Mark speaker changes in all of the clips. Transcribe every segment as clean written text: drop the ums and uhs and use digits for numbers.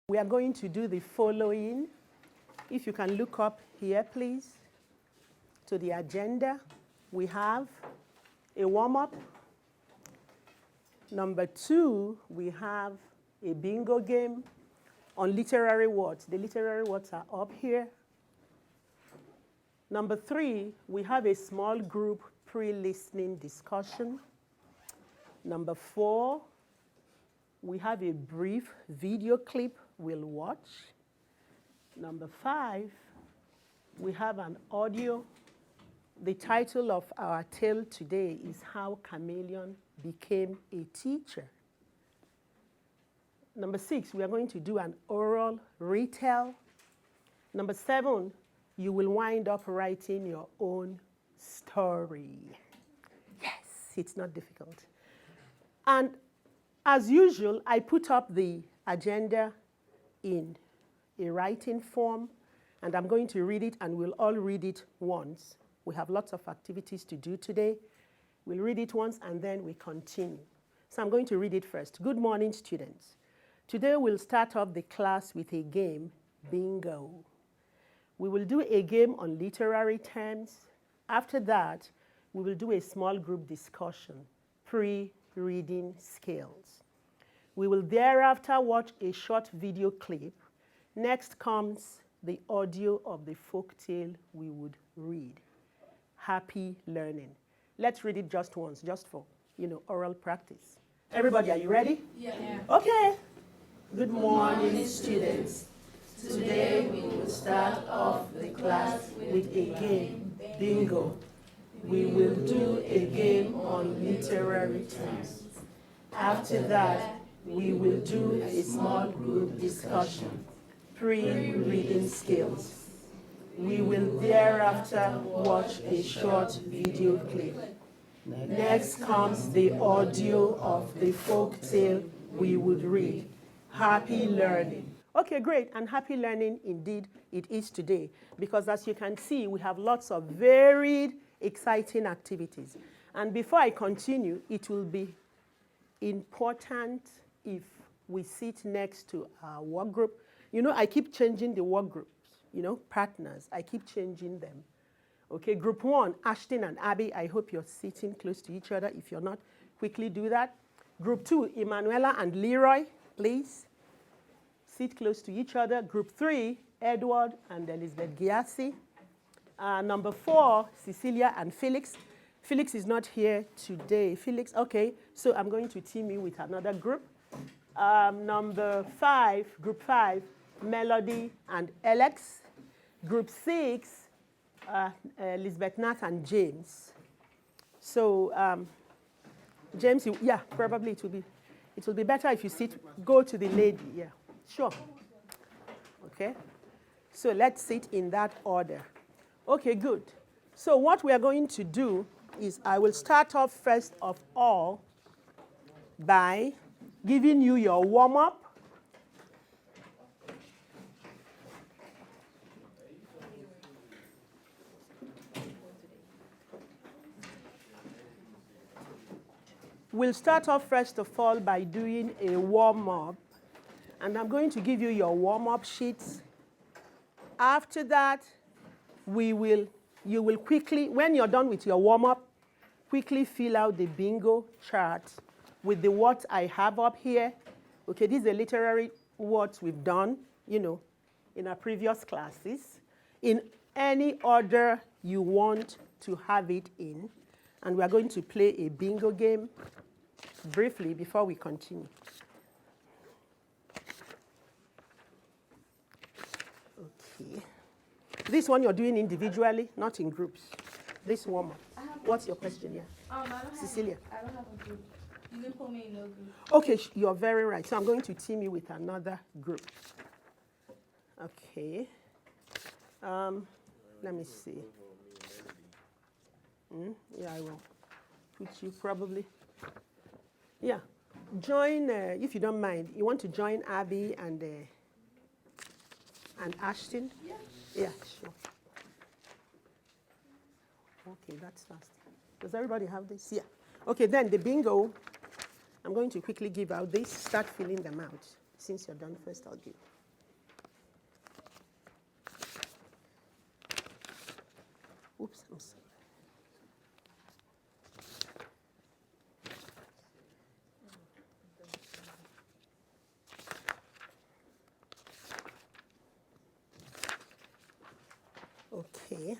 Speaker 1: We are going to do the following. If you can look up here, please, to the agenda. We have a warm-up. Number 2, we have a bingo game on literary words. The literary words are up here. Number 3, we have a small group pre-listening discussion. Number 4, we have a brief video clip we'll watch. Number 5, we have an audio. The title of our tale today is How Chameleon Became a Teacher. Number 6, we are going to do an oral retell. Number 7, you will wind up writing your own story. Yes, it's not difficult. And as usual, I put up the agenda in a writing form, and I'm going to read it, and we'll all read it once. We have lots of activities to do today. We'll read it once, and then we continue. So I'm going to read it first. Good morning, students. Today, we'll start off the class with a game, bingo. We will do a game on literary terms. After that, we will do a small group discussion, pre-reading skills. We will thereafter watch a short video clip. Next comes the audio of the folk tale we would read. Happy learning. Let's read it just once, just for, oral practice. Everybody, are you ready?
Speaker 2: Yeah.
Speaker 1: Okay. Good morning, students. Today we will start off the class with a game, bingo. We will do a game on literary terms. After that, we will do a small group discussion, pre-reading skills. We will thereafter watch a short video clip. Next comes the audio of the folk tale we would read. Happy learning. Okay, great, and happy learning indeed it is today, because as you can see, we have lots of varied, exciting activities. And before I continue, it will be important if we sit next to our work group. I keep changing the work groups, partners. I keep changing them. Okay, group 1, Ashton and Abby, I hope you're sitting close to each other. If you're not, quickly do that. Group 2, Emanuela and Leroy, please sit close to each other. Group 3, Edward and Elizabeth Giassi. Number 4, Cecilia and Felix. Felix is not here today. Felix, okay, so I'm going to team you with another group. Number 5, group 5, Melody and Alex. Group 6, Elizabeth Nat and James. So James, probably it will be better if you go to the lady, yeah, sure. Okay, so let's sit in that order. Okay, good. So what we are going to do is I will start off first of all by giving you your warm-up. We'll start off first of all by doing a warm-up, and I'm going to give you your warm-up sheets. After that, you will quickly, when you're done with your warm-up, quickly fill out the bingo chart with the words I have up here. Okay, these are literary words we've done, in our previous classes, in any order you want to have it in. And we're going to play a bingo game briefly before we continue. Okay. This one you're doing individually, not in groups. This warm-up. What's your question here? Cecilia.
Speaker 2: I don't have a group. You can put me in no group.
Speaker 1: Okay, you're very right. So I'm going to team you with another group. Okay. Let me see. Yeah, I will put you probably. Yeah. Join, if you don't mind, you want to join Abby and Ashton?
Speaker 2: Yeah.
Speaker 1: Yeah, sure. Okay, that's fast. Does everybody have this? Yeah. Okay, then the bingo. I'm going to quickly give out this. Start filling them out. Since you're done first, I'll give. Oops, I'm sorry. Okay.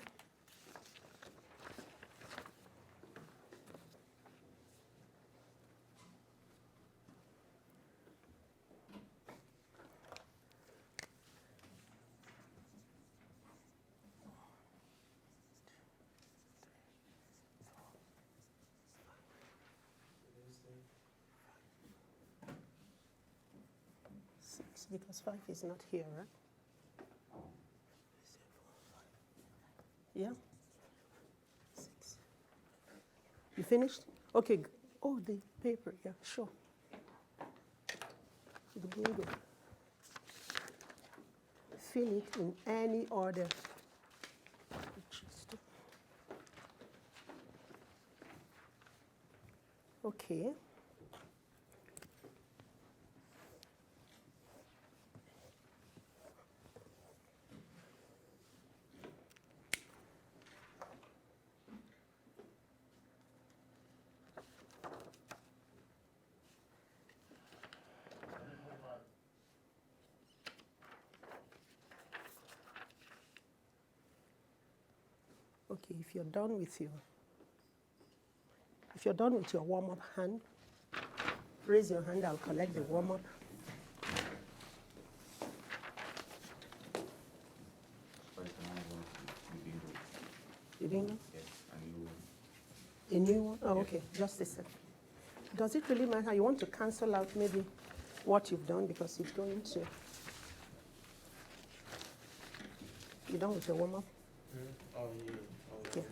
Speaker 1: Six, because 5 is not here, right? Yeah? 6. You finished? Okay. Oh, the paper. Yeah, sure. The bingo. Fill it in any order. Okay. Okay, if you're done with your warm-up hand, raise your hand, I'll collect the warm-up. You bingo?
Speaker 3: Yes, a new one.
Speaker 1: A new one? Oh, okay, just a second. Does it really matter? You want to cancel out maybe what you've done because it's going to. You done with your warm-up?
Speaker 3: Oh, yeah.
Speaker 1: Yeah.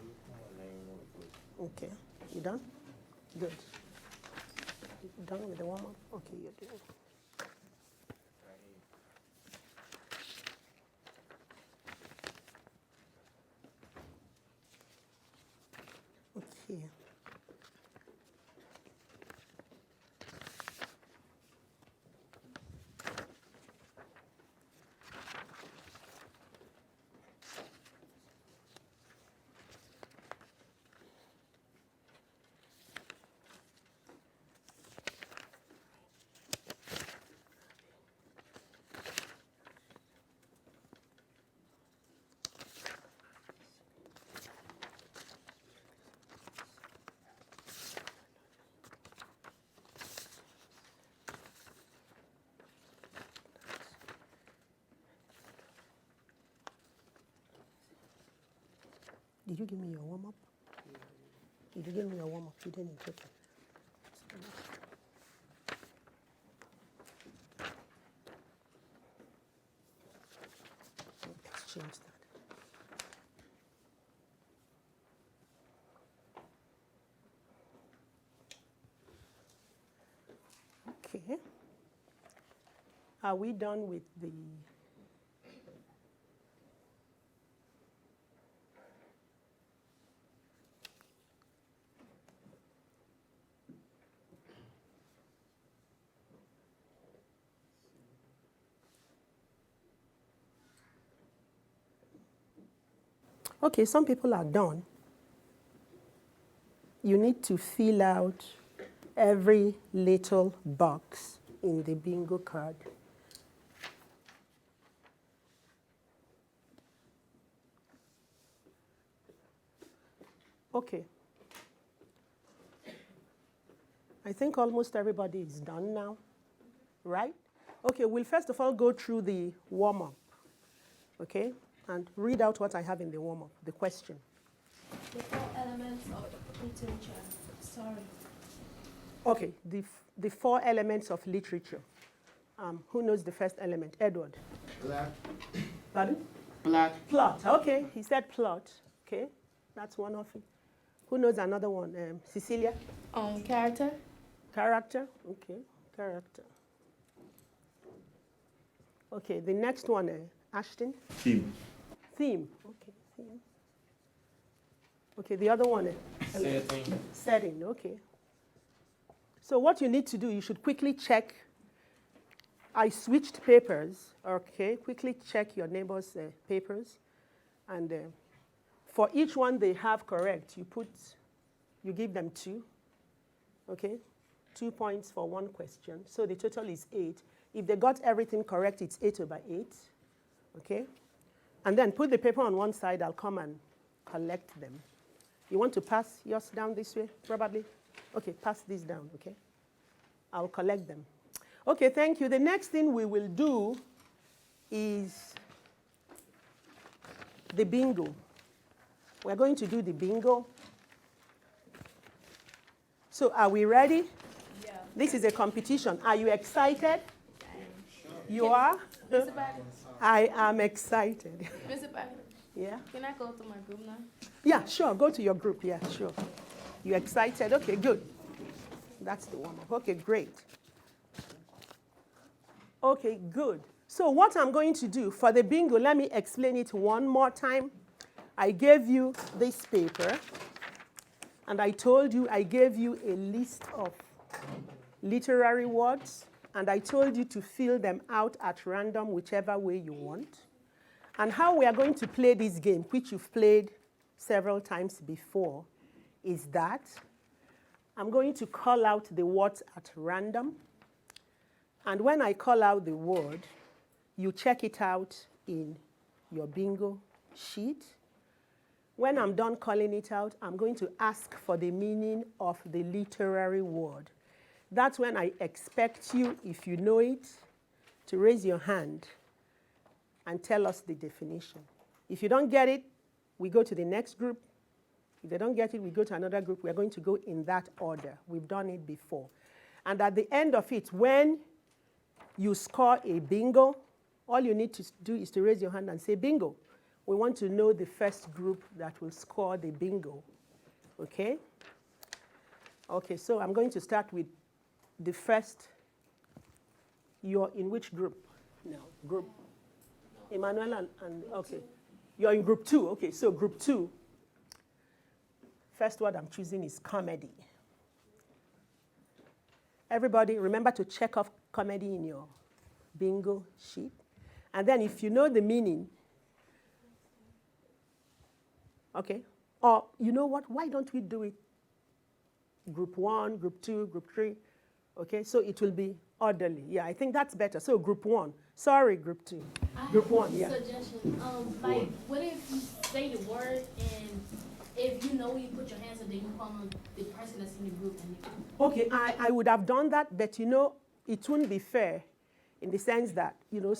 Speaker 1: Okay. You done? Good. You done with the warm-up? Okay, you're doing. Okay. Did you give me your warm-up? Did you give me your warm-up? You didn't. Okay. Let's change that. Okay. Are we done with the... Okay, some people are done. You need to fill out every little box in the bingo card. Okay. I think almost everybody is done now, right? Okay, we'll first of all go through the warm-up, okay? And read out what I have in the warm-up, the question.
Speaker 2: The 4 elements of literature. Sorry.
Speaker 1: Okay, the 4 elements of literature. Who knows the first element? Edward.
Speaker 3: Plot.
Speaker 1: Pardon?
Speaker 3: Plot.
Speaker 1: Plot. Okay, he said plot. Okay, that's one of it. Who knows another one? Cecilia?
Speaker 2: Character.
Speaker 1: Character. Okay, character. Okay, the next one, Ashton?
Speaker 3: Theme.
Speaker 1: Theme. Okay, theme. Okay, the other one,
Speaker 3: Setting.
Speaker 1: setting. Okay. So what you need to do, you should quickly check. I switched papers. Okay, quickly check your neighbor's papers and For each one they have correct, you give them 2, okay? 2 points for one question. So the total is 8. If they got everything correct, it's 8/8, okay? And then put the paper on one side. I'll come and collect them. You want to pass yours down this way, probably? Okay, pass this down, okay? I'll collect them. Okay, thank you. The next thing we will do is the bingo. We're going to do the bingo. So are we ready?
Speaker 2: Yeah.
Speaker 1: This is a competition. Are you excited? You are?
Speaker 2: Mr. Patty,
Speaker 1: I am excited.
Speaker 2: Mr. Patty,
Speaker 1: Yeah?
Speaker 2: can I go to my group now?
Speaker 1: Yeah, sure. Go to your group. Yeah, sure. You excited? Okay, good. That's the warm-up. Okay, great. Okay, good. So what I'm going to do for the bingo, let me explain it one more time. I gave you this paper, and I told you I gave you a list of literary words, and I told you to fill them out at random, whichever way you want. And how we are going to play this game, which you've played several times before, is that I'm going to call out the words at random. And when I call out the word, you check it out in your bingo sheet. When I'm done calling it out, I'm going to ask for the meaning of the literary word. That's when I expect you, if you know it, to raise your hand and tell us the definition. If you don't get it, we go to the next group. If they don't get it, we go to another group. We're going to go in that order. We've done it before. And at the end of it, when you score a bingo, all you need to do is to raise your hand and say bingo. We want to know the first group that will score the bingo. Okay? Okay, so I'm going to start with the first. You're in which group? No, group. Emmanuel and okay. You're in group 2. Okay, so group 2. First word I'm choosing is comedy. Everybody, remember to check off comedy in your bingo sheet. And then if you know the meaning, okay, or you know what, why don't we do it group 1, group 2, group 3, okay, so it will be orderly. Yeah, I think that's better. So group 1, sorry, group 2. Group 1, yeah.
Speaker 4: Suggestion, like, what if you say the word and if you know you put your hands up, then you call on the person that's in the group and you
Speaker 1: Okay, I would have done that, but you know, it wouldn't be fair in the sense that, you know,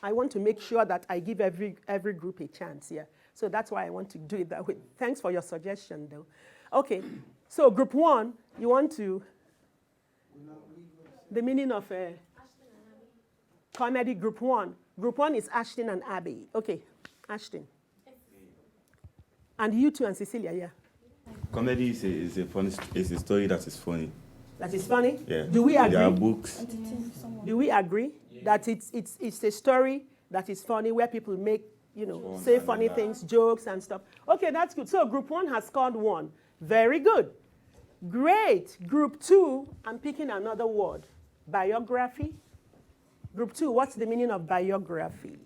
Speaker 1: I want to make sure that I give every group a chance, yeah. So that's why I want to do it that way. Thanks for your suggestion, though. Okay, so group 1, you want to, the meaning of comedy, group 1. Group 1 is Ashton and Abby. Okay, Ashton. And you too, and Cecilia, yeah.
Speaker 5: Comedy is a story that is funny.
Speaker 1: That is funny?
Speaker 5: Yeah.
Speaker 1: Do we agree?
Speaker 5: There are books.
Speaker 1: Do we agree that it's a story that is funny where people make, you know,
Speaker 5: Fun
Speaker 1: say
Speaker 5: and
Speaker 1: funny
Speaker 5: laugh.
Speaker 1: things, jokes and stuff? Okay, that's good. So group 1 has scored 1. Very good. Great. Group 2, I'm picking another word. Biography. Group 2, what's the meaning of biography?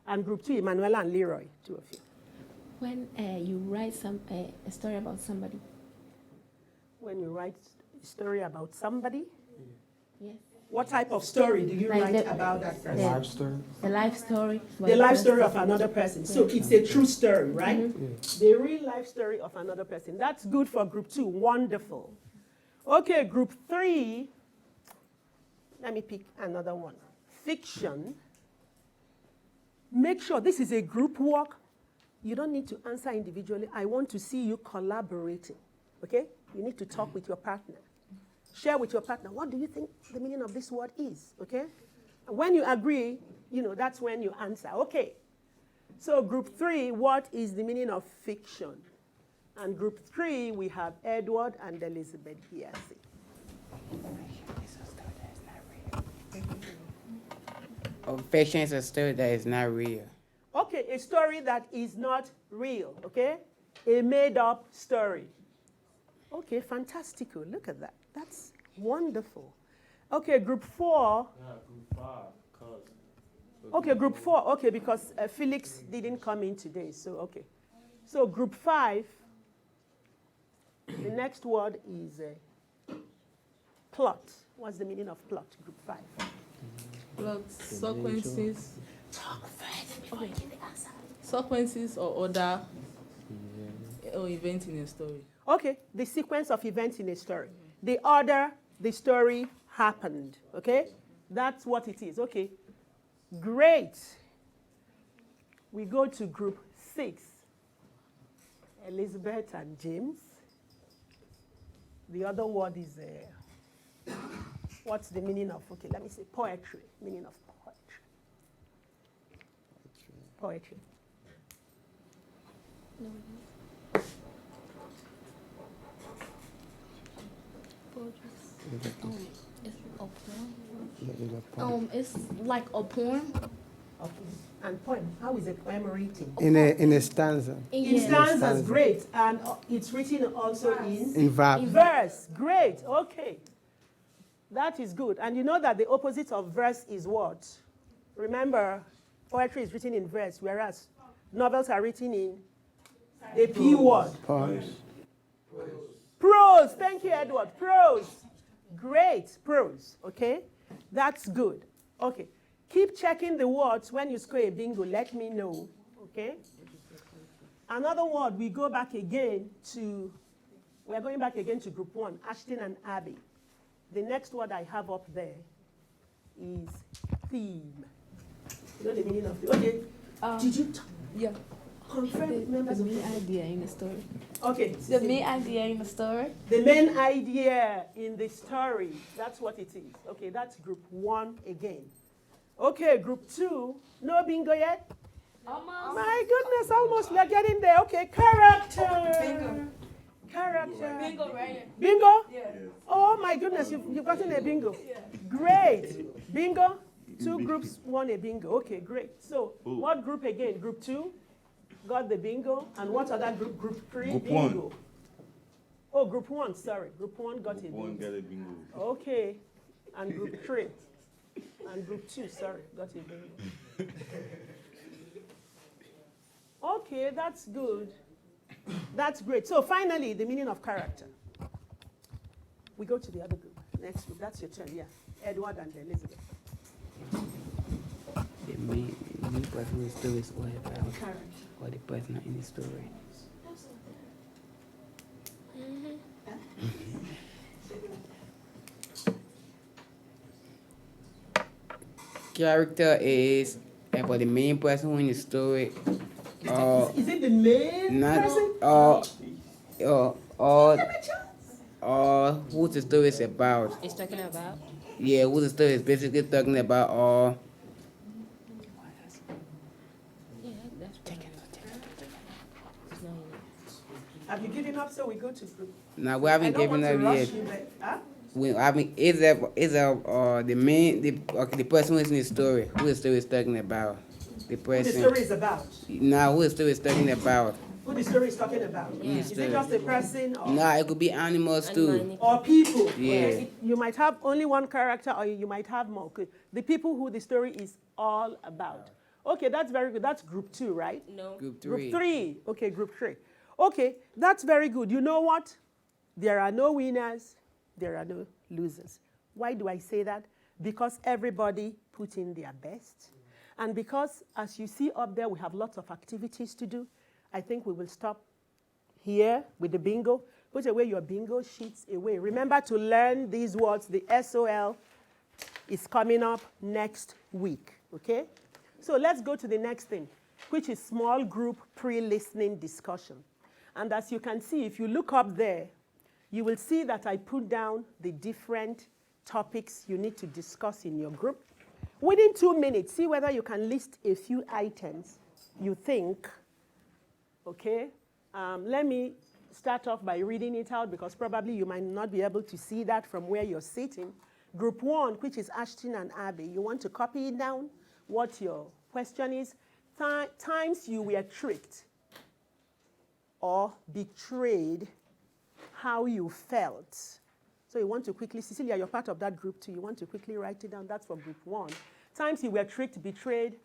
Speaker 1: And group 2, Emanuela and Leroy, 2 of you.
Speaker 6: When you write a story about somebody.
Speaker 1: When you write a story about somebody,
Speaker 6: Yes.
Speaker 1: what type of story do you
Speaker 6: Like
Speaker 1: write
Speaker 6: the-
Speaker 1: about that person?
Speaker 6: Life story. The life story.
Speaker 1: The life story of another person. So it's a true story, right? The real life story of another person. That's good for group 2. Wonderful. Okay, group 3. Let me pick another one. Fiction. Make sure this is a group work. You don't need to answer individually. I want to see you collaborating. Okay? You need to talk with your partner. Share with your partner. What do you think the meaning of this word is? Okay? And when you agree, you know, that's when you answer. Okay. So group 3, what is the meaning of fiction? And group 3, we have Edward and Elizabeth Giassi.
Speaker 3: Fiction is a story that is not real.
Speaker 1: Okay, a story that is not real, okay? A made-up story. Okay, fantastical. Look at that. That's wonderful. Okay, group 4.
Speaker 5: Group 5,
Speaker 1: Okay, group 4. Okay, because Felix didn't come in today, so okay. So group 5, the next word is plot. What's the meaning of plot, group 5?
Speaker 7: Plot sequences. Sequences or order or events in a story.
Speaker 1: Okay, the sequence of events in a story. The order the story happened, okay? That's what it is, okay? Great. We go to group 6. Elizabeth and James. The other word is, what's the meaning of, okay, let me say poetry, meaning of poetry. Poetry.
Speaker 6: No.
Speaker 4: It's like a poem.
Speaker 1: Okay. And poem, how is a poem written?
Speaker 8: In a stanza.
Speaker 1: In stanzas, great. And it's written also
Speaker 8: In verse.
Speaker 1: verse, great, okay. That is good. And you know that the opposite of verse is what? Remember, poetry is written in verse, whereas novels are written in a P word.
Speaker 8: Pause.
Speaker 1: Prose, thank you, Edward. Prose, great, prose, okay? That's good. Okay, keep checking the words when you score a bingo, let me know, okay? Another word, we go back again to, we're going back again to group 1, Ashton and Abby. The next word I have up there is theme. You know the meaning of the, okay, did you
Speaker 6: Yeah.
Speaker 1: confirm with
Speaker 6: The
Speaker 1: members of
Speaker 6: main idea in the story.
Speaker 1: Okay.
Speaker 6: The main idea in the story.
Speaker 1: The main idea in the story, that's what it is. Okay, that's group 1 again. Okay, group 2, no bingo yet?
Speaker 4: Almost.
Speaker 1: My goodness, almost we're getting there. Okay, character. Bingo. Character.
Speaker 4: Bingo right here.
Speaker 1: Bingo?
Speaker 4: Yeah.
Speaker 1: Oh my goodness, you've gotten a bingo. Great. Bingo? 2 groups, 1 a bingo. Okay, great. So, what group again? Group 2 got the bingo. And what other group? Group 3?
Speaker 5: Group
Speaker 1: bingo.
Speaker 5: 1.
Speaker 1: Oh, group 1, sorry. Group 1 got a bingo.
Speaker 5: One get a bingo.
Speaker 1: Okay. And group 3. And group 2, sorry, got a bingo. Okay, that's good. That's great. So finally, the meaning of character. We go to the other group. Next group. That's your turn, yeah. Edward and Elizabeth.
Speaker 3: The main person in the story is what about,
Speaker 1: Character.
Speaker 3: or the person in the story. Character is about the main person in the story.
Speaker 1: Is it the main
Speaker 3: Not
Speaker 1: person?
Speaker 3: who the story is about.
Speaker 6: It's talking about.
Speaker 3: Yeah, who the story is basically talking about, or
Speaker 6: Yeah, that's it's not
Speaker 1: Have you given up so we go to group?
Speaker 3: now we haven't given up yet.
Speaker 1: You, but, huh?
Speaker 3: We haven't. Is the main the person who is in the story? Who the story is talking about? The
Speaker 1: Who the
Speaker 3: person.
Speaker 1: story is about?
Speaker 3: Now who the story is talking about?
Speaker 1: Who the story is talking about?
Speaker 6: Yeah.
Speaker 1: Is it just a person or,
Speaker 3: Nah, it could be animals too.
Speaker 1: or people?
Speaker 3: Yeah.
Speaker 1: You might have only one character or you might have more. Okay. The people who the story is all about. Okay, that's very good. That's group 2, right?
Speaker 6: No.
Speaker 3: Group 3.
Speaker 1: Group 3. Okay, group 3. Okay, that's very good. You know what? There are no winners, there are no losers. Why do I say that? Because everybody put in their best. And because, as you see up there, we have lots of activities to do. I think we will stop here with the bingo. Put away your bingo sheets away. Remember to learn these words. The SOL is coming up next week, okay? So let's go to the next thing, which is small group pre-listening discussion. And as you can see, if you look up there, you will see that I put down the different topics you need to discuss in your group. Within 2 minutes, see whether you can list a few items you think, okay? Let me start off by reading it out because probably you might not be able to see that from where you're sitting. Group 1, which is Ashton and Abby, you want to copy it down, what your question is. Times you were tricked or betrayed, how you felt. So you want to quickly, Cecilia, you're part of that group too. You want to quickly write it down. That's for group 1. Times you were tricked, betrayed,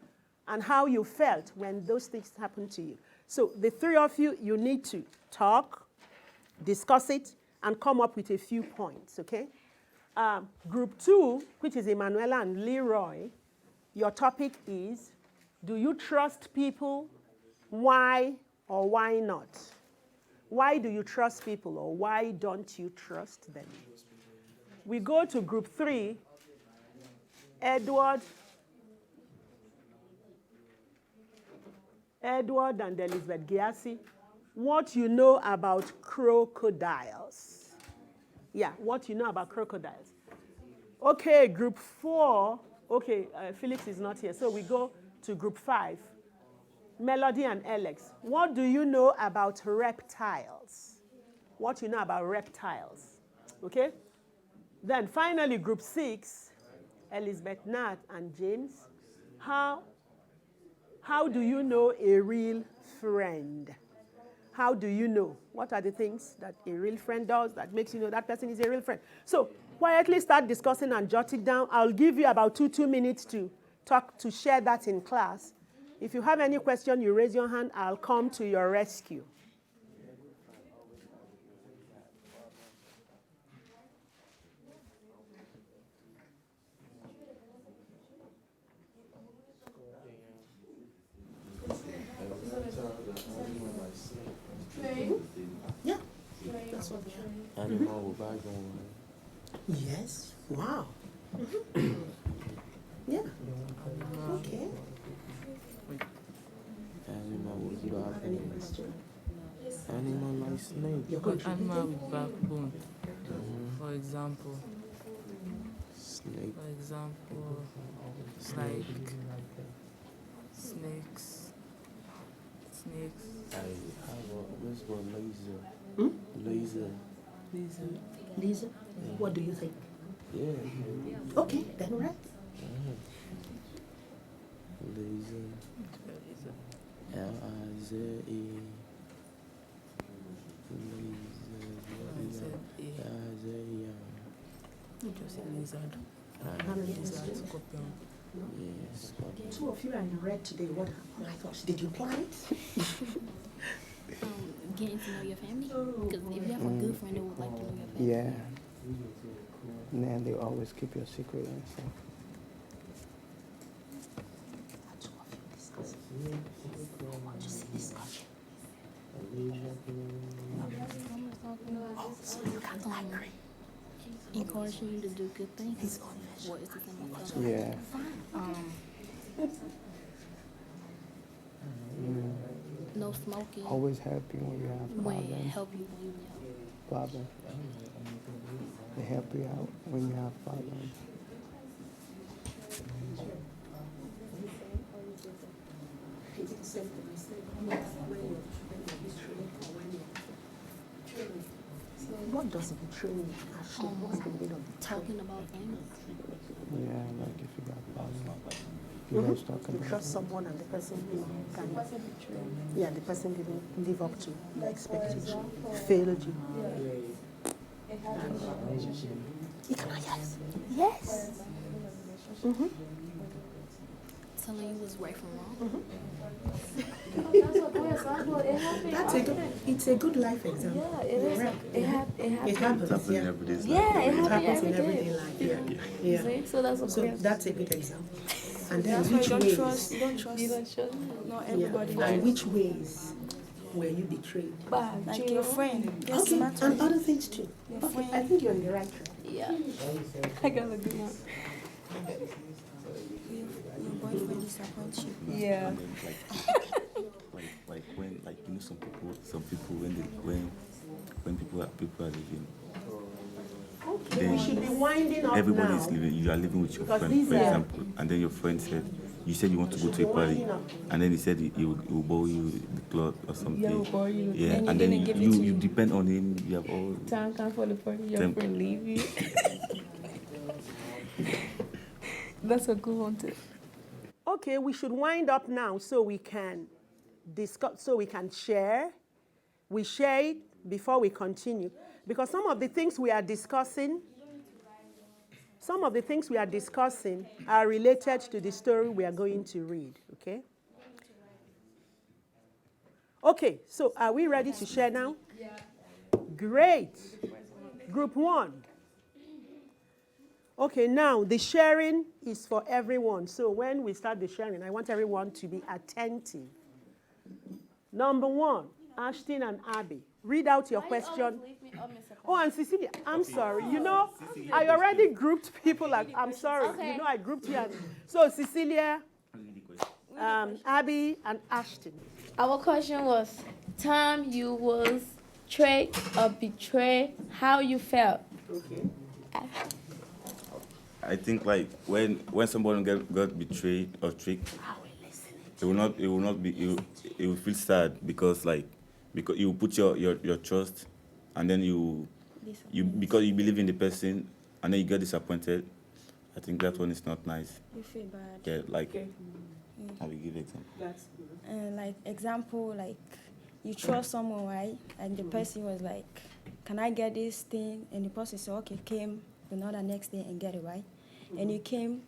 Speaker 1: and how you felt when those things happened to you. So the three of you, you need to talk, discuss it, and come up with a few points, okay? Group 2, which is Emanuela and Leroy, your topic is, do you trust people? Why or why not? Why do you trust people or why don't you trust them? We go to group 3, Edward and Elizabeth Giassi, what you know about crocodiles. Yeah, what you know about crocodiles. Okay, group 4, okay, Felix is not here, so we go to group 5, Melody and Alex. What do you know about reptiles? What you know about reptiles, okay? Then finally, group 6, Elizabeth, Nat, and James. How do you know a real friend? How do you know? What are the things that a real friend does that makes you know that person is a real friend? So quietly start discussing and jot it down. I'll give you about two minutes to talk, to share that in class. If you have any question, you raise your hand, I'll come to your rescue. Yeah, that's what we are.
Speaker 9: Animal with background.
Speaker 1: Yes, wow. Yeah, okay.
Speaker 9: Animal with backbone. Animal like snake.
Speaker 7: Animal with backbone. For example.
Speaker 9: Snake.
Speaker 7: For example, like snakes.
Speaker 9: I have what's called laser. Laser.
Speaker 1: Lisa, what do you think?
Speaker 9: Yeah.
Speaker 1: Okay, then right.
Speaker 9: Laser. L-I-Z-E. Laser. L-I-Z-E.
Speaker 7: Just a lizard.
Speaker 1: How many
Speaker 7: Lizard, scorpion.
Speaker 9: Yes.
Speaker 1: Two of you are in red today. What? Oh my gosh, did you plan it?
Speaker 6: Getting to know your family. Because if you have a good friend, they would like to know your family.
Speaker 8: Yeah. And then they always keep your secret and stuff.
Speaker 1: Two of you discussing. I want to see discussion. Oh, so you can agree.
Speaker 6: Encouraging you to do good things.
Speaker 1: His own version.
Speaker 6: What is the thing about that?
Speaker 8: Yeah.
Speaker 6: No smoking.
Speaker 8: Always help you when you have
Speaker 6: When
Speaker 8: problems.
Speaker 6: help you when you have.
Speaker 8: Problems. They help you out when you have problems.
Speaker 1: Is it the same thing I said? When you're training or when you're training? What does betraying actually? What's the meaning of betraying?
Speaker 6: Talking about things.
Speaker 8: Yeah, like if you got problems. You guys talk
Speaker 1: You
Speaker 8: about
Speaker 1: trust someone and the person the person didn't live up to the expectation, failed you. Yes.
Speaker 6: Telling you what's right from wrong.
Speaker 1: It's a good life example.
Speaker 2: Yeah, it is. It happens.
Speaker 1: It happens, yeah.
Speaker 2: Yeah, it
Speaker 1: It
Speaker 2: happens
Speaker 1: happens in
Speaker 2: every
Speaker 1: everyday
Speaker 2: day.
Speaker 1: life, yeah.
Speaker 2: See? So that's a
Speaker 1: So
Speaker 2: great.
Speaker 1: that's a good example. And then
Speaker 2: That's why
Speaker 1: which
Speaker 2: you don't
Speaker 1: ways?
Speaker 2: trust. You don't trust. Not everybody.
Speaker 1: Yeah. And which ways were you betrayed?
Speaker 2: Bad. Like your friend. Yes,
Speaker 1: Okay,
Speaker 2: not
Speaker 1: and other things too.
Speaker 2: Your
Speaker 1: Okay,
Speaker 2: friend.
Speaker 1: I think you're on the right track.
Speaker 2: Yeah. I got a good one. Your boyfriend disappoints you. Yeah.
Speaker 5: Like when, like, you know, some people when people are leaving,
Speaker 1: Okay, we should be winding up
Speaker 5: everybody
Speaker 1: now.
Speaker 5: is leaving. You are living with your
Speaker 1: Because
Speaker 5: friend,
Speaker 1: these
Speaker 5: for
Speaker 1: are-
Speaker 5: example, and then your friend said, you said you want to go to a party, and then he said he will borrow you the cloth or something.
Speaker 2: Yeah, he'll borrow you.
Speaker 5: Yeah,
Speaker 2: And
Speaker 5: and
Speaker 2: you're
Speaker 5: then
Speaker 2: gonna give it to
Speaker 5: you
Speaker 2: him.
Speaker 5: depend on him. You have all.
Speaker 2: Time come for the party. Your
Speaker 5: Them-
Speaker 2: friend leave you. That's a good one too.
Speaker 1: Okay, we should wind up now so we can discuss, so we can share. We share it before we continue. Because some of the things we are discussing, some of the things we are discussing are related to the story we are going to read, okay? Okay, so are we ready to share now? Yeah. Great. Group 1. Okay, now the sharing is for everyone. So when we start the sharing, I want everyone to be attentive. Number 1, Ashton and Abby. Read out your question. Oh, and Cecilia, I'm sorry. You know, I already grouped people. I'm sorry.
Speaker 2: Okay.
Speaker 1: You know, I grouped you. So Cecilia, Abby, and Ashton.
Speaker 6: Our question was, time you was tricked or betrayed, how you felt.
Speaker 1: Okay.
Speaker 5: I think like when someone got betrayed or tricked, it will not be it will feel sad because you put your trust, and then you because you believe in the person, and then you get disappointed. I think that one is not nice.
Speaker 10: You feel bad.
Speaker 5: Yeah, like
Speaker 1: Okay.
Speaker 5: I will give example.
Speaker 1: That's good.
Speaker 10: Like example, like you trust someone, right? And the person was like, "Can I get this thing?" And the person said, "Okay," came another next day and get it, right? And you came,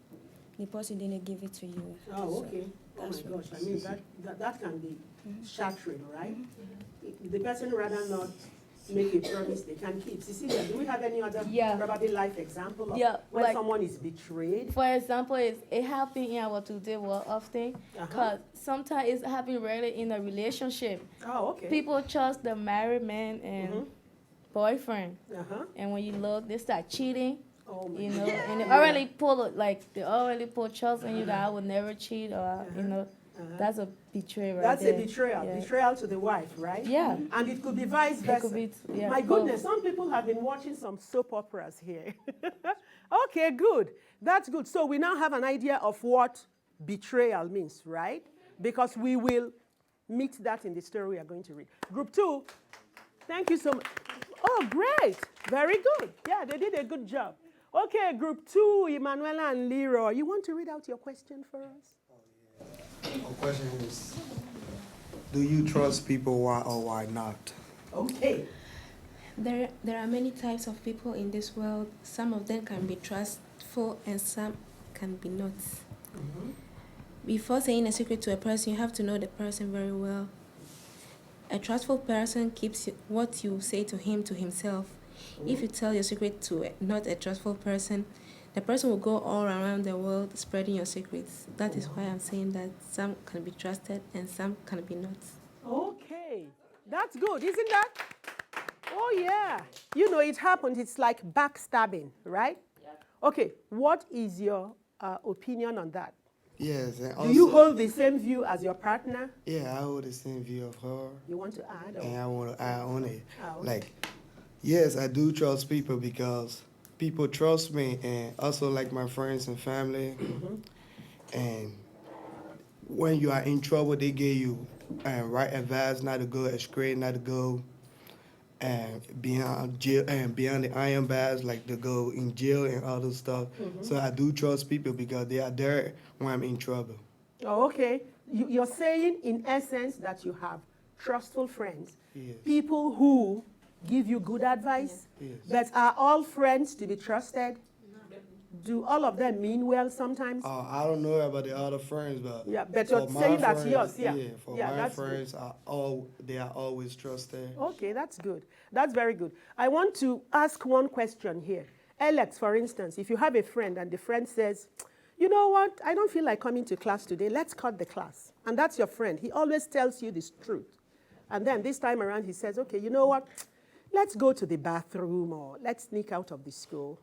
Speaker 10: the person didn't give it to you.
Speaker 1: Oh, okay. Oh my gosh. I mean, that can be shattering, right? The person rather not make a promise they can keep. Cecilia, do we have any other probably life example of when
Speaker 6: like,
Speaker 1: someone is betrayed?
Speaker 6: For example, it happens in our today world often because sometimes it's happening rarely in a relationship.
Speaker 1: Oh, okay.
Speaker 6: People trust the married man and boyfriend, and when you look, they start cheating.
Speaker 1: Oh my
Speaker 6: You know, and they already put trust in you that I would never cheat, or you know, that's a betrayal right
Speaker 1: That's
Speaker 6: there.
Speaker 1: a betrayal.
Speaker 6: Yeah.
Speaker 1: Betrayal to the wife, right?
Speaker 6: Yeah.
Speaker 1: And it could be vice versa.
Speaker 6: It could be,
Speaker 1: My goodness, some people have been watching some soap operas here. Okay, good. That's good. So we now have an idea of what betrayal means, right? Because we will meet that in the story we are going to read. Group 2, thank you so much. Oh, great. Very good. Yeah, they did a good job. Okay, group 2, Emanuela and Leroy. You want to read out your question for us?
Speaker 8: My question is, do you trust people, why or why not?
Speaker 1: Okay.
Speaker 6: There are many types of people in this world. Some of them can be trustful and some can be not. Before saying a secret to a person, you have to know the person very well. A trustful person keeps what you say to him to himself. If you tell your secret to not a trustful person, the person will go all around the world spreading your secrets. That is why I'm saying that some can be trusted and some can be not.
Speaker 1: Okay. That's good, isn't that? Oh, yeah. You know, it happened. It's like backstabbing, right? Okay. What is your opinion on that?
Speaker 8: Yes, and also,
Speaker 1: Do you hold the same view as your partner?
Speaker 8: Yeah, I hold the same view of her.
Speaker 1: You want to add? Or?
Speaker 8: And I want to add on it.
Speaker 1: Oh, okay.
Speaker 8: Like, yes, I do trust people because people trust me, and also like my friends and family. And when you are in trouble, they give you right advice, not to go astray, not to go beyond jail and beyond the iron bars, like to go in jail and other stuff. So I do trust people because they are there when I'm in trouble.
Speaker 1: Oh, okay. You're saying, in essence, that you have trustful friends, people who give you good advice, but are all friends to be trusted? Do all of them mean well sometimes?
Speaker 8: I don't know about the other friends, but
Speaker 1: but you're saying that's yours,
Speaker 8: for my friends, they are always trusted.
Speaker 1: Okay, that's good. That's very good. I want to ask one question here. Alex, for instance, if you have a friend and the friend says, you know what, I don't feel like coming to class today, let's cut the class. And that's your friend. He always tells you the truth. And then this time around he says, okay, you know what, let's go to the bathroom or let's sneak out of the school.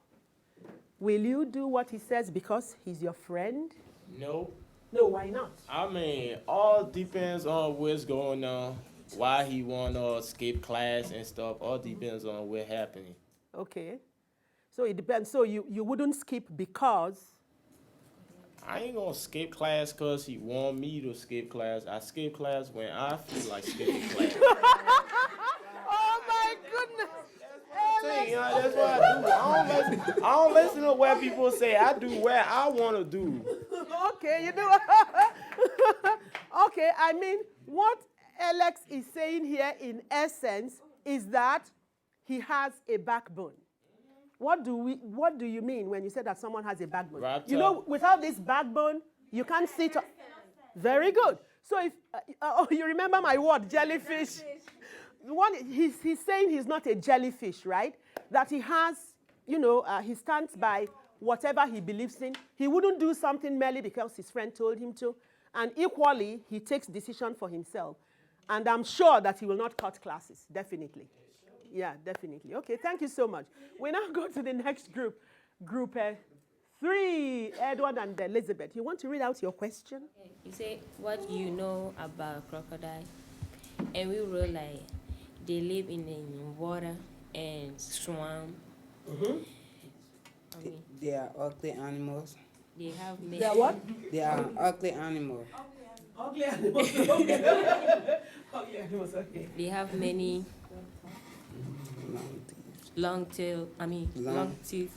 Speaker 1: Will you do what he says because he's your friend?
Speaker 9: No.
Speaker 1: No, why not?
Speaker 9: I mean, all depends on what's going on, why he want to skip class and stuff. All depends on what's happening.
Speaker 1: Okay. So it depends. So you wouldn't skip because?
Speaker 9: I ain't going to skip class because he want me to skip class. I skip class when I feel like skipping class.
Speaker 1: Oh, my goodness.
Speaker 9: That's what I do. I don't listen to what people say. I do what I want to do.
Speaker 1: Okay, you do. Okay, I mean, what Alex is saying here in essence is that he has a backbone. What do you mean when you say that someone has a backbone?
Speaker 9: Raptor.
Speaker 1: You know, without this backbone, you can't sit. Very good. So if you remember my word, jellyfish. He's saying he's not a jellyfish, right? That he has, he stands by whatever he believes in. He wouldn't do something merely because his friend told him to. And equally, he takes decision for himself. And I'm sure that he will not cut classes, definitely. Yeah, definitely. Okay, thank you so much. We now go to the next group. Group 3, Edward and Elizabeth. You want to read out your question?
Speaker 11: You say what you know about crocodile, and we wrote like they live in the water and swamp.
Speaker 3: They are ugly animals.
Speaker 11: They have many.
Speaker 1: They are what?
Speaker 3: They are ugly animals.
Speaker 1: Ugly animals. Ugly animals, okay.
Speaker 11: They have many long tail. Long teeth.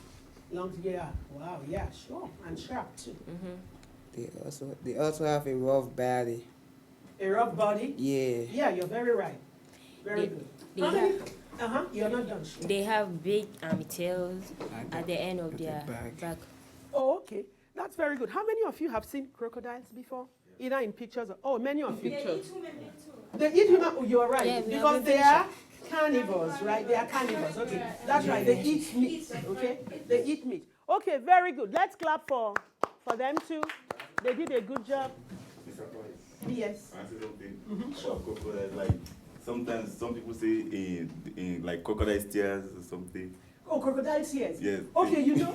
Speaker 1: Yeah. Wow. Yeah. Sure. And sharp too.
Speaker 3: They also have a rough body.
Speaker 1: A rough body.
Speaker 3: Yeah.
Speaker 1: Yeah. You're very right. Very good. How many? You're not done. Sure.
Speaker 11: They have big tails at the end of their back.
Speaker 1: Oh, okay. That's very good. How many of you have seen crocodiles before? Either in pictures or many of you.
Speaker 7: Pictures.
Speaker 1: They eat human. Oh, you're right.
Speaker 11: Yeah,
Speaker 1: because they are carnivores, right? They are carnivores. Okay. That's right. They eat meat. Okay. They eat meat. Okay. Very good. Let's clap for them too. They did a good job.
Speaker 5: Mr. Price.
Speaker 1: Yes.
Speaker 5: Answer something. Sure. Crocodile, like sometimes some people say in like crocodile tears or something.
Speaker 1: Oh, crocodile tears.
Speaker 5: Yes.
Speaker 1: Okay, you know.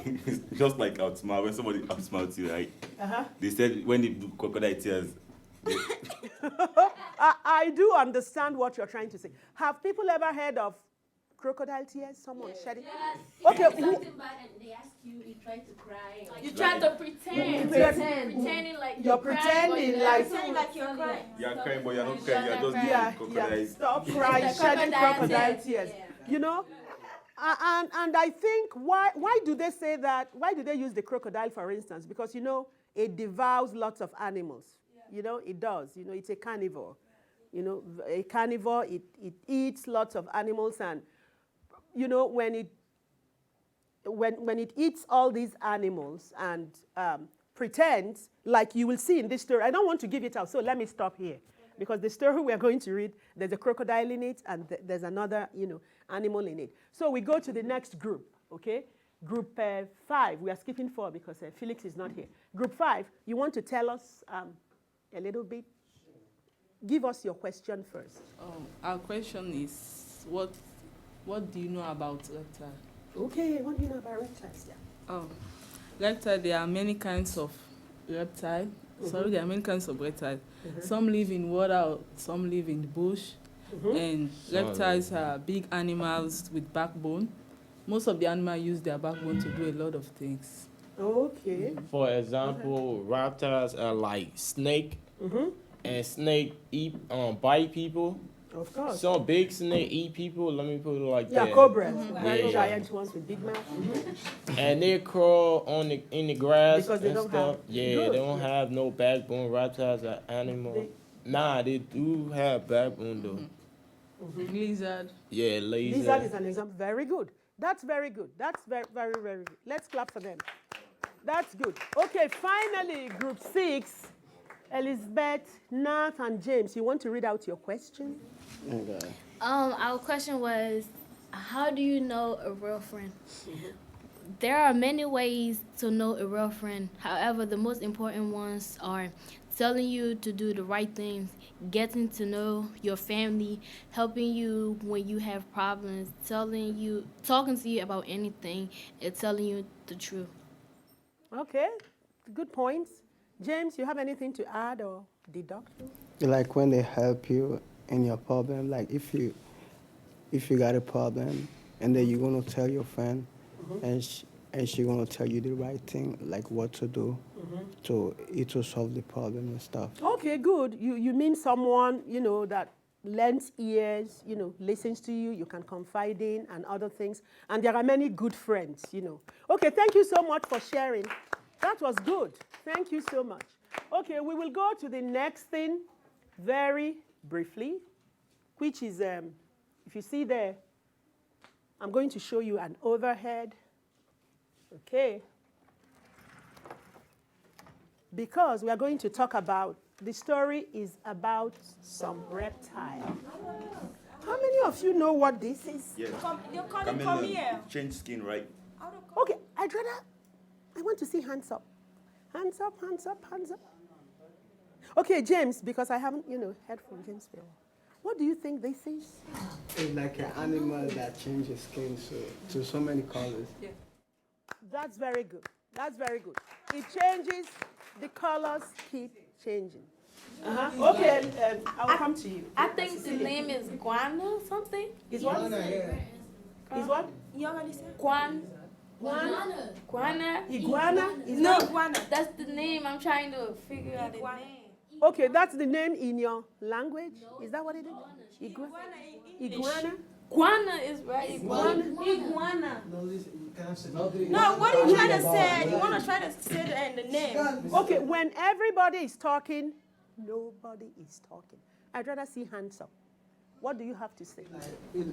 Speaker 5: Just like outsmart, when somebody outsmarts you, right? They said when they do crocodile tears.
Speaker 1: I do understand what you're trying to say. Have people ever heard of crocodile tears? Someone shed it?
Speaker 4: Yes.
Speaker 1: Okay.
Speaker 4: Something bad and they ask you, you try to cry.
Speaker 1: Like,
Speaker 4: you try to pretend. Pretending like
Speaker 1: you're pretending like
Speaker 10: you're crying.
Speaker 5: You're crying, but you're not crying. You're just doing crocodile.
Speaker 1: Yeah. Stop crying, shedding crocodile tears. Yeah. You know? And I think why do they say that? Why do they use the crocodile, for instance? Because, it devours lots of animals. Yeah. It does. It's a carnivore. A carnivore, it eats lots of animals. And, when it eats all these animals and pretends, like you will see in this story, I don't want to give it out, so let me stop here. Because the story we're going to read, there's a crocodile in it and there's another, animal in it. So we go to the next group, okay? Group 5. We are skipping 4 because Felix is not here. Group 5, you want to tell us a little bit? Give us your question first.
Speaker 7: Our question is, what do you know about reptile?
Speaker 1: Okay, what do you know about reptiles? Yeah.
Speaker 7: Reptile, there are many kinds of reptile. There are many kinds of reptiles. Some live in water, some live in the bush. And reptiles are big animals with backbone. Most of the animals use their backbone to do a lot of things.
Speaker 1: Okay.
Speaker 9: For example, reptiles are like snake, and snake bite people.
Speaker 1: Of course.
Speaker 9: Some big snake eat people. Let me put it like that.
Speaker 1: Yeah, cobras. Very giant ones with big mouth.
Speaker 9: And they crawl in the grass
Speaker 1: because they
Speaker 9: and
Speaker 1: don't
Speaker 9: stuff.
Speaker 1: have.
Speaker 9: They don't have no backbone. Reptiles are animals. They do have backbone though.
Speaker 7: Lizard.
Speaker 9: Yeah, lizard.
Speaker 1: Lizard is an example. Very good. That's very good. That's very, very, very good. Let's clap for them. That's good. Okay, finally, group 6. Elizabeth, Nath, and James, you want to read out your question?
Speaker 8: Okay.
Speaker 4: Our question was, how do you know a real friend? There are many ways to know a real friend. However, the most important ones are telling you to do the right things, getting to know your family, helping you when you have problems, talking to you about anything, and telling you the truth. Okay, good points. James, you have anything to add or deduct?
Speaker 8: Like when they help you in your problem, like if you got a problem and then you're gonna tell your friend and she gonna tell you the right thing, like what to do to solve the problem and stuff.
Speaker 1: Okay, good. You mean someone, that lends ears, listens to you, you can confide in and other things. And there are many good friends, Okay, thank you so much for sharing. That was good. Thank you so much. Okay, we will go to the next thing very briefly, which is, if you see there, I'm going to show you an overhead Okay. Because we are going to talk about, the story is about some reptile. How many of you know what this is?
Speaker 5: Yes.
Speaker 10: Come here.
Speaker 5: Change skin, right?
Speaker 1: Okay, I want to see hands up. Hands up, hands up, hands up. Okay, James, because I haven't, heard from James before. What do you think this is?
Speaker 8: It's like an animal that changes skin to so many colors.
Speaker 7: Yeah.
Speaker 1: That's very good. That's very good. It changes, the colors keep changing. Okay, I'll come to you.
Speaker 2: I think the name is Guana or something.
Speaker 1: Is what? Is what?
Speaker 10: You already said?
Speaker 1: Guana?
Speaker 2: Guana.
Speaker 1: Iguana? Is
Speaker 2: No,
Speaker 1: that-
Speaker 2: Guana. That's the name. I'm trying to figure out the name.
Speaker 1: Okay, that's the name in your language? Is that what it is? Iguana?
Speaker 2: Guana is right.
Speaker 1: Iguana?
Speaker 10: Iguana.
Speaker 8: No, listen, you can't say
Speaker 10: No, what are you trying to say? You want to try to say the name.
Speaker 1: Okay, when everybody is talking, nobody is talking. I'd rather see hands up. What do you have to say?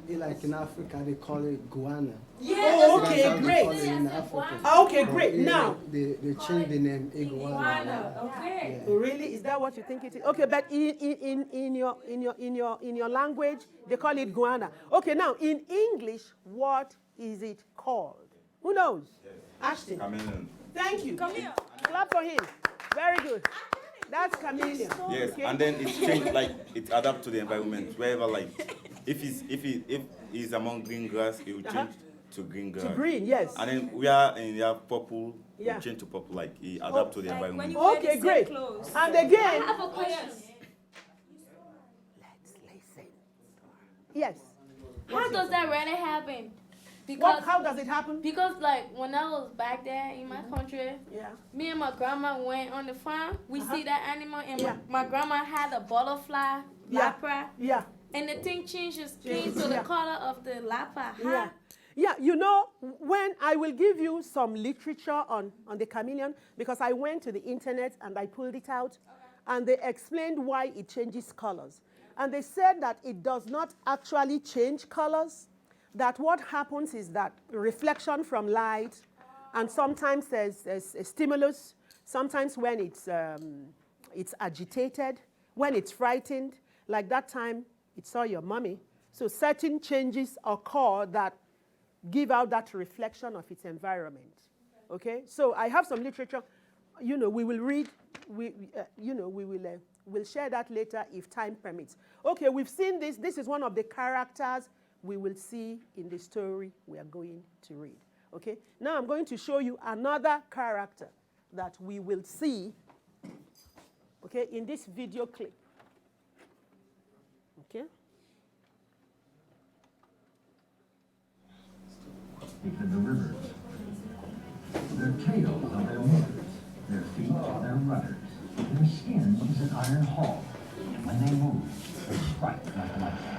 Speaker 8: Like in Africa, they call it guana.
Speaker 1: Oh, okay,
Speaker 8: That's how they
Speaker 1: great.
Speaker 8: call it in Africa.
Speaker 1: Okay, great.
Speaker 8: Yeah,
Speaker 1: Now,
Speaker 8: they changed the name iguana.
Speaker 10: Okay.
Speaker 1: really, is that what you think it is? Okay, but in your language, they call it guana. Okay, now in English, what is it called? Who knows? Ashton.
Speaker 5: Chameleon.
Speaker 1: Thank you.
Speaker 10: Come here.
Speaker 1: Clap for him. Very good. That's chameleon.
Speaker 5: Yes,
Speaker 1: Okay.
Speaker 5: and then it's changed, like it adapt to the environment. Wherever, like, if he's among green grass, it will change to green grass.
Speaker 1: To green, yes.
Speaker 5: And then we have purple.
Speaker 1: Yeah.
Speaker 5: We change to purple, like he adapt to the
Speaker 10: Like when
Speaker 5: environment.
Speaker 10: you wear the
Speaker 1: Okay,
Speaker 10: same
Speaker 1: great.
Speaker 10: clothes.
Speaker 1: And
Speaker 2: I
Speaker 1: again,
Speaker 2: have a question.
Speaker 1: let's listen. Yes.
Speaker 2: How does that really happen? Because
Speaker 1: How does it happen?
Speaker 2: like when I was back there in my country,
Speaker 1: Yeah.
Speaker 2: me and my grandma went on the farm. We see that animal, and
Speaker 1: Yeah.
Speaker 2: my grandma had a butterfly,
Speaker 1: Yeah.
Speaker 2: lapra,
Speaker 1: Yeah.
Speaker 2: and the thing changes skin
Speaker 1: Changes,
Speaker 2: to the
Speaker 1: yeah.
Speaker 2: color of the lapra.
Speaker 1: Yeah. Yeah, when I will give you some literature on the chameleon, because I went to the internet and I pulled it out, and they explained why it changes colors. And they said that it does not actually change colors, that what happens is that reflection from light, and sometimes there's a stimulus, sometimes when it's agitated, when it's frightened, like that time it saw your mommy. So certain changes occur that give out that reflection of its environment. Okay? So I have some literature. We will read. We'll share that later if time permits. Okay, we've seen this. This is one of the characters we will see in the story we are going to read. Okay? Now I'm going to show you another character that we will see, okay, in this video clip. Okay?
Speaker 12: Speak of the rivers. Their tails are their motors, their feet are their rudders, their skin is an iron hull, and when they move, they strike like lightning.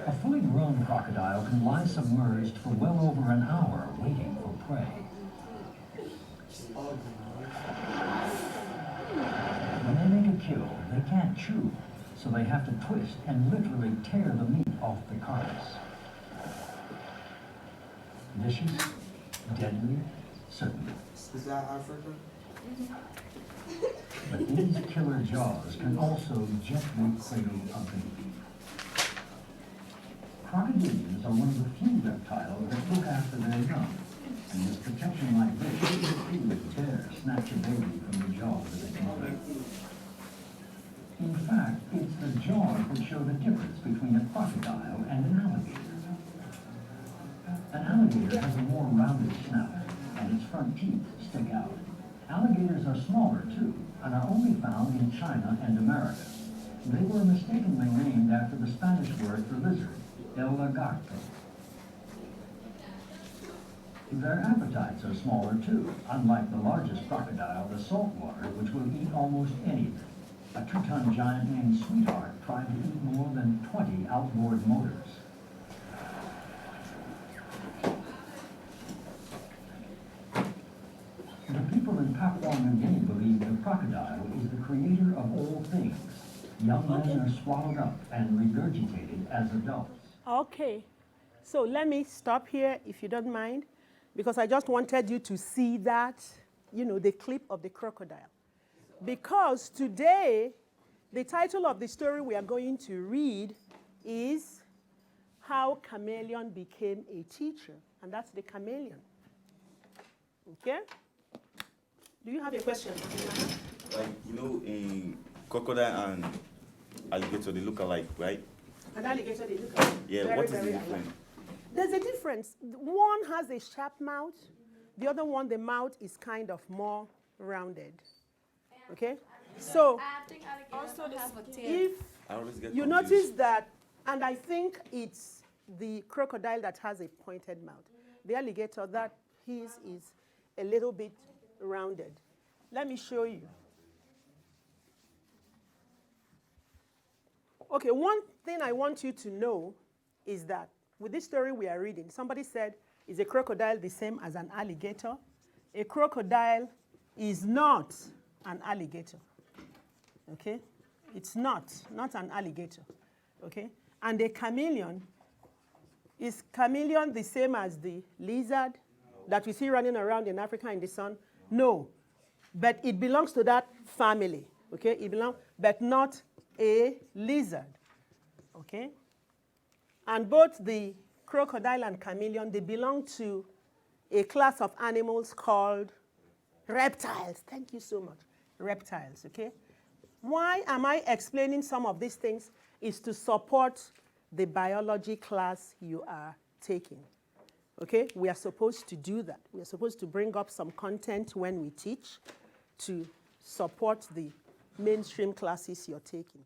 Speaker 12: A fully grown crocodile can lie submerged for well over an hour waiting for prey. When they make a kill, they can't chew, so they have to twist and literally tear the meat off the carcass. Vicious, deadly, certainly.
Speaker 8: Is that Africa?
Speaker 12: But these killer jaws can also gently cradle a baby. Crocodilians are one of the few reptiles that look after their young, and with protection like this, few dare snatch a baby from the jaws of its mother. In fact, it's the jaws that show the difference between a crocodile and an alligator. An alligator has a more rounded snout, and its front teeth stick out. Alligators are smaller, too, and are only found in China and America. They were mistakenly named after the Spanish word for lizard, el lagarto. Their appetites are smaller, too, unlike the largest crocodile, the saltwater, which will eat almost anything. A 2-ton giant named Sweetheart tried to eat more than 20 outboard motors. The people in Papua New Guinea believe the crocodile is the creator of all things. Young men are swallowed up and regurgitated as adults.
Speaker 1: Okay. So let me stop here, if you don't mind, because I just wanted you to see that, the clip of the crocodile. Because today, the title of the story we are going to read is How Chameleon Became a Teacher. And that's the chameleon. Okay? Do you have a question?
Speaker 5: Like, in crocodile and alligator, they look alike, right?
Speaker 1: An alligator, they look alike.
Speaker 5: Yeah,
Speaker 1: Very,
Speaker 5: what is the
Speaker 1: very
Speaker 5: difference?
Speaker 1: alike. There's a difference. One has a sharp mouth. The other one, the mouth is kind of more rounded. Okay? So,
Speaker 2: I think alligators also have a tail.
Speaker 1: if
Speaker 5: I always get
Speaker 1: you
Speaker 5: confused.
Speaker 1: notice that, and I think it's the crocodile that has a pointed mouth. The alligator, that his is a little bit rounded. Let me show you. Okay, one thing I want you to know is that with this story we are reading, somebody said, is a crocodile the same as an alligator? A crocodile is not an alligator. Okay? It's not an alligator. Okay? And a chameleon, is chameleon the same as the lizard that we see running around in Africa in the sun? No. But it belongs to that family. Okay? It belongs, but not a lizard. Okay? And both the crocodile and chameleon, they belong to a class of animals called reptiles. Thank you so much. Reptiles, okay? Why am I explaining some of these things? Is to support the biology class you are taking. Okay? We are supposed to do that. We are supposed to bring up some content when we teach to support the mainstream classes you're taking.